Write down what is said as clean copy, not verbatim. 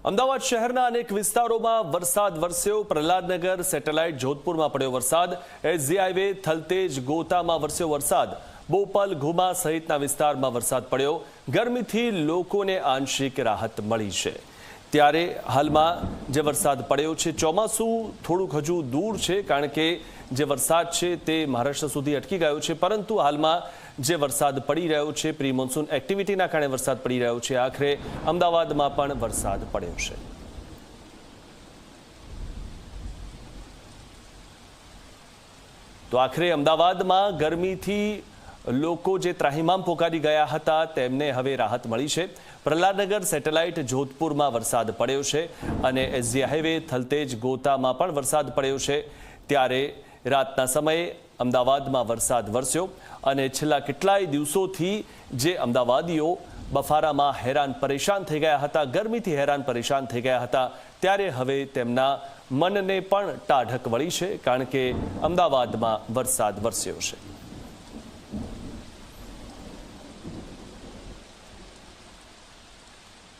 અમદાવાદ શહેરના અનેક વિસ્તારોમાં વરસાદ વરસ્યો। પ્રહલાદનગર, સેટેલાઇટ, જોધપુરમાં પડ્યો વરસાદ। એસજી હાઈવે, થલતેજ, ગોતામાં વરસ્યો વરસાદ। બોપલ, ઘુમા સહિતના વિસ્તારમાં વરસાદ પડ્યો। ગરમીથી લોકોને આંશિક રાહત મળી છે। ત્યારે હાલમાં જે વરસાદ પડ્યો છે, ચોમાસું થોડુંક હજુ દૂર છે, કારણ કે જે વરસાદ છે તે મહારાષ્ટ્ર સુધી અટકી ગયો છે, પરંતુ હાલમાં જે વરસાદ પડી રહ્યો છે, પ્રી મોન્સૂન એક્ટિવિટીના કારણે વરસાદ પડી રહ્યો છે। આખરે અમદાવાદમાં પણ વરસાદ પડ્યો છે। તો આખરે અમદાવાદમાં ગરમીથી લોકો જે ત્રાહિમામ પોકારી ગયા હતા તેમને હવે રાહત મળી છે। પ્રહલાદનગર, સેટેલાઇટ, જોધપુરમાં વરસાદ પડ્યો છે અને એસજી હાઈવે, થલતેજ, ગોતામાં પણ વરસાદ પડ્યો છે। ત્યારે રાતના સમયે અમદાવાદમાં વરસાદ વરસ્યો અને છેલ્લા કેટલાય દિવસોથી જે અમદાવાદીઓ બફારામાં હેરાન પરેશાન થઈ ગયા હતા, ગરમીથી હેરાન પરેશાન થઈ ગયા હતા, ત્યારે હવે તેમના મનને પણ ટાઢક વળી છે, કારણ કે અમદાવાદમાં વરસાદ વરસ્યો છે।